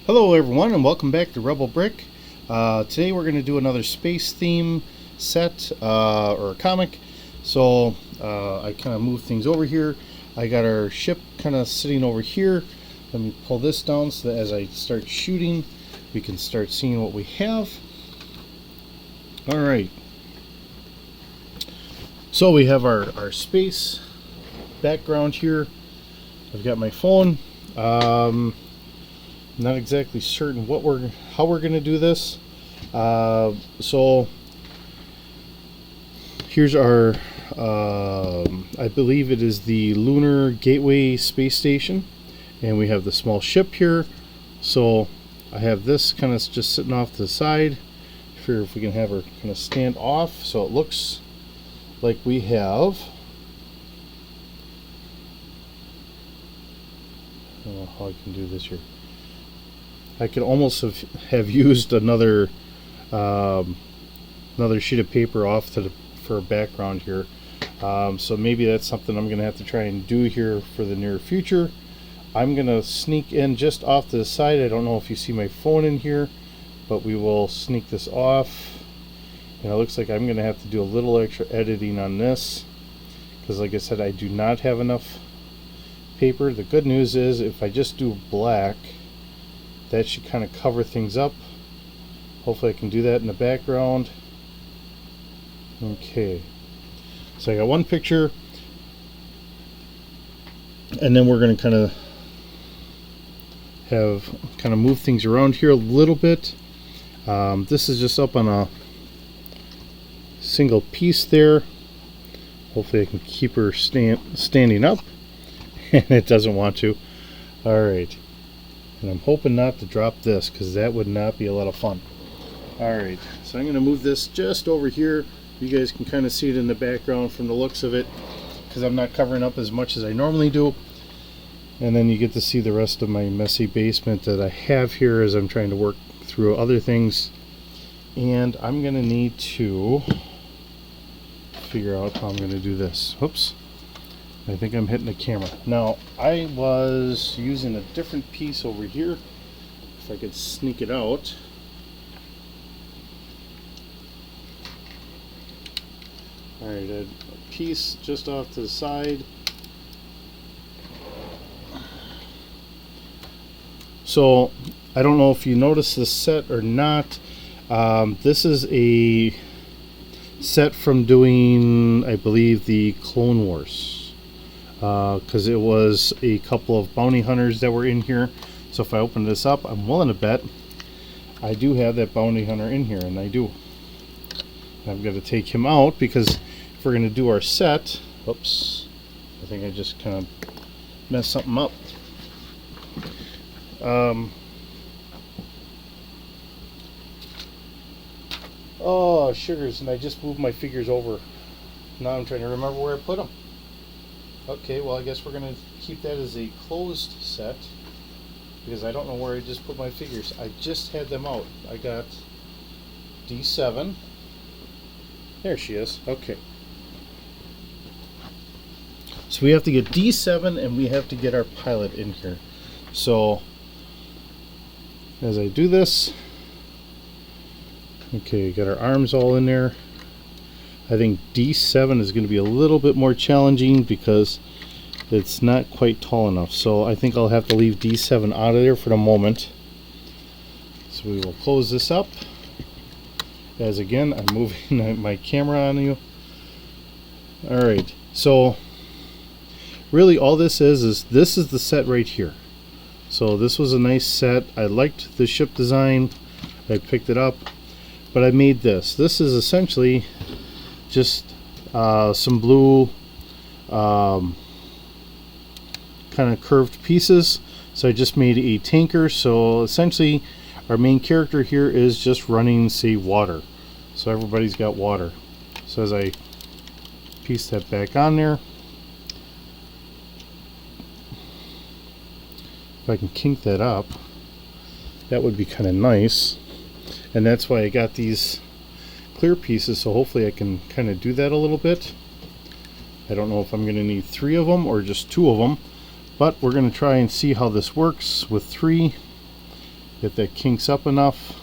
Hello everyone and welcome back to Rebel Brick. Today we're going to do another space theme set or comic. So I kind of moved things over here. I got our ship kind of sitting over here. Let me pull this down so that as I start shooting we can start seeing what we have. Alright. So we have our space background here. I've got my phone. Not exactly certain how we're going to do this. So here's our I believe it is the Lunar Gateway space station, and we have the small ship here. So I have this kind of just sitting off to the side. Figure if we can have her kind of stand off so it looks like we have, I don't know how I can do this here. I could almost have used another sheet of paper off for a background here. So maybe that's something I'm going to have to try and do here for the near future. I'm going to sneak in just off to the side. I don't know if you see my phone in here, but we will sneak this off. And it looks like I'm going to have to do a little extra editing on this because, like I said, I do not have enough paper. The good news is if I just do black, that should kind of cover things up. Hopefully I can do that in the background. Okay, so I got one picture, and then we're going to kind of move things around here a little bit. This is just up on a single piece there. Hopefully I can keep her standing up, and it doesn't want to. Alright. And I'm hoping not to drop this because that would not be a lot of fun. Alright, so I'm going to move this just over here. You guys can kind of see it in the background from the looks of it because I'm not covering up as much as I normally do. And then you get to see the rest of my messy basement that I have here as I'm trying to work through other things. And I'm going to need to figure out how I'm going to do this. Whoops. I think I'm hitting the camera. Now, I was using a different piece over here. If I could sneak it out. Alright, a piece just off to the side. So, I don't know if you noticed this set or not. This is a set from doing, I believe, the Clone Wars. Because it was a couple of bounty hunters that were in here. So if I open this up, I'm willing to bet I do have that bounty hunter in here, and I do. I've got to take him out because if we're going to do our set, oops, I think I just kind of messed something up. Oh, sugars, and I just moved my figures over. Now I'm trying to remember where I put them. Okay, well I guess we're going to keep that as a closed set because I don't know where I just put my figures. I just had them out. I got D7. There she is. Okay. So we have to get D7 and we have to get our pilot in here. So as I do this, okay, got our arms all in there. I think D7 is going to be a little bit more challenging because it's not quite tall enough. So I think I'll have to leave D7 out of there for the moment. So we will close this up. As again, I'm moving my camera on you. Alright, so really all this is this is the set right here. So this was a nice set. I liked the ship design. I picked it up. But I made this. This is essentially just some blue kind of curved pieces. So I just made a tanker. So essentially our main character here is just running, say, water. So everybody's got water. So as I piece that back on there, if I can kink that up, that would be kind of nice. And that's why I got these clear pieces, so hopefully I can kind of do that a little bit. I don't know if I'm going to need 3 of them or just 2 of them, but we're going to try and see how this works with 3. If that kinks up enough,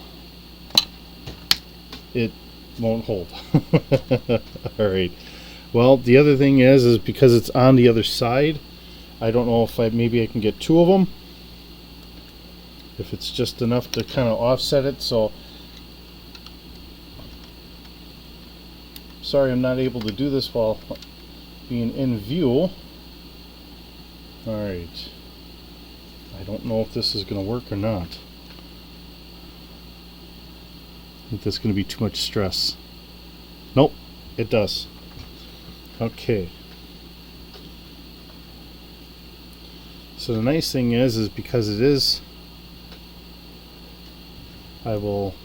it won't hold. Alright. Well, the other thing is because it's on the other side, I don't know if maybe I can get 2 of them. If it's just enough to kind of offset it. So sorry I'm not able to do this while being in view. Alright. I don't know if this is going to work or not. I think that's going to be too much stress. Nope, it does. Okay. So the nice thing is because it is, I will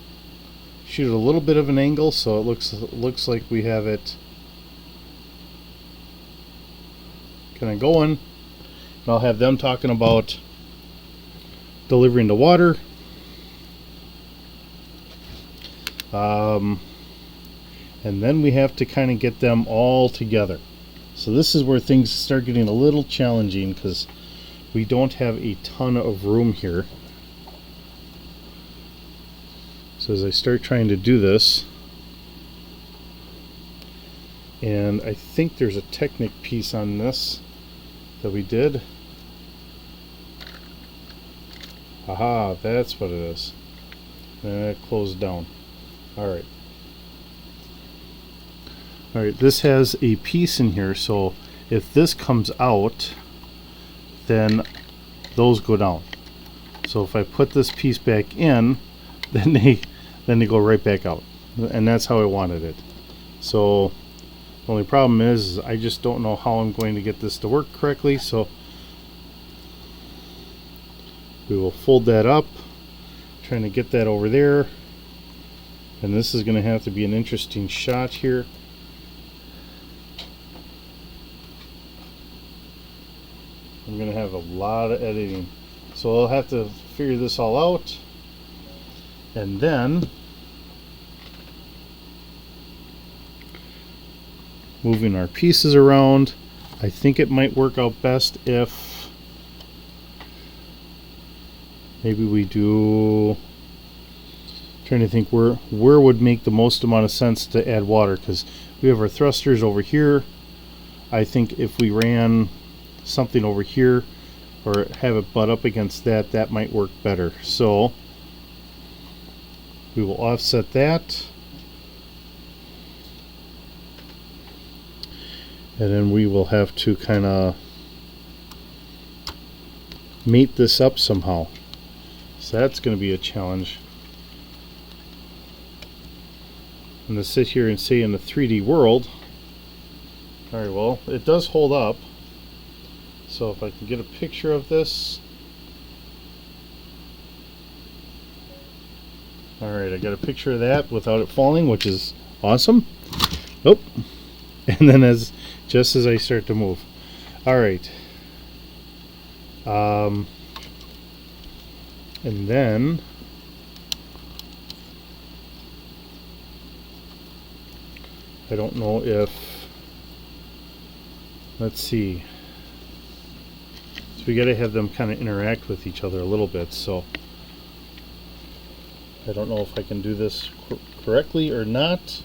shoot a little bit of an angle so it looks like we have it kind of going. And I'll have them talking about delivering the water. And then we have to kind of get them all together. So this is where things start getting a little challenging because we don't have a ton of room here. So as I start trying to do this, and I think there's a Technic piece on this that we did. Aha, that's what it is. And it closed down. Alright. Alright, this has a piece in here, so if this comes out, then those go down. So if I put this piece back in, then they go right back out. And that's how I wanted it. So the only problem is I just don't know how I'm going to get this to work correctly, so we will fold that up, trying to get that over there. And this is going to have to be an interesting shot here. I'm going to have a lot of editing. So I'll have to figure this all out. And then moving our pieces around. I think it might work out best if maybe we do, trying to think where would make the most amount of sense to add water, because we have our thrusters over here. I think if we ran something over here or have it butt up against that, that might work better. So we will offset that, and then we will have to kind of mate this up somehow. So that's going to be a challenge. I'm going to sit here and say in the 3D world, alright, well, it does hold up. So if I can get a picture of this. Alright, I got a picture of that without it falling, which is awesome. Nope. And then just as I start to move. Alright. And then I don't know if, let's see. So we got to have them kind of interact with each other a little bit, so I don't know if I can do this correctly or not.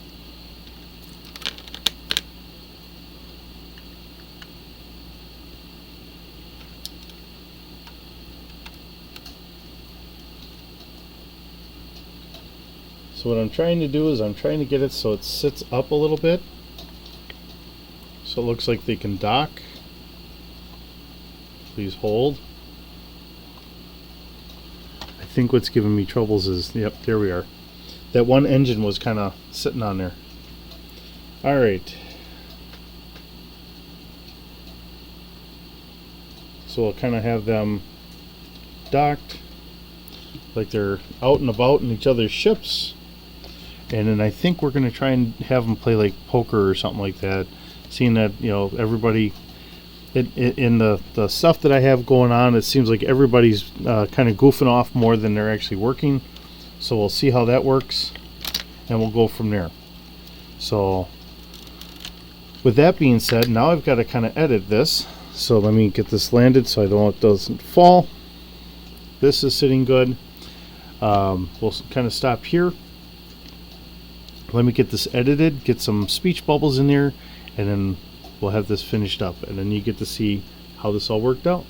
So what I'm trying to do is I'm trying to get it so it sits up a little bit, so it looks like they can dock. Please hold. I think what's giving me troubles is, yep, there we are. That one engine was kind of sitting on there. Alright. So we'll kind of have them docked like they're out and about in each other's ships. And then I think we're going to try and have them play like poker or something like that. Seeing that, you know, everybody in the stuff that I have going on, it seems like everybody's kind of goofing off more than they're actually working. So we'll see how that works, and we'll go from there. So with that being said, now I've got to kind of edit this. So let me get this landed so it doesn't fall. This is sitting good. We'll kind of stop here. Let me get this edited, get some speech bubbles in there, and then we'll have this finished up, and then you get to see how this all worked out.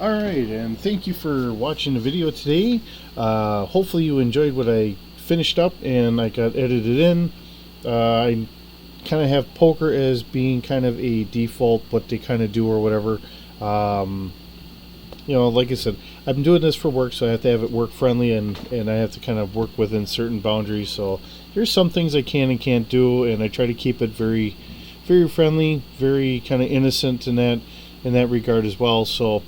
Alright, and thank you for watching the video today. Hopefully you enjoyed what I finished up and I got edited in. I kind of have poker as being kind of a default, what they kind of do or whatever. You know, like I said, I've been doing this for work, so I have to have it work friendly, and I have to kind of work within certain boundaries. So there's some things I can and can't do, and I try to keep it very, very friendly, very kind of innocent in that regard as well. So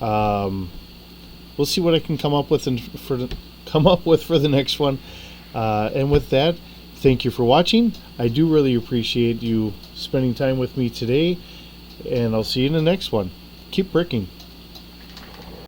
we'll see what I can come up with for the next one. And with that, thank you for watching. I do really appreciate you spending time with me today, and I'll see you in the next one. Keep bricking.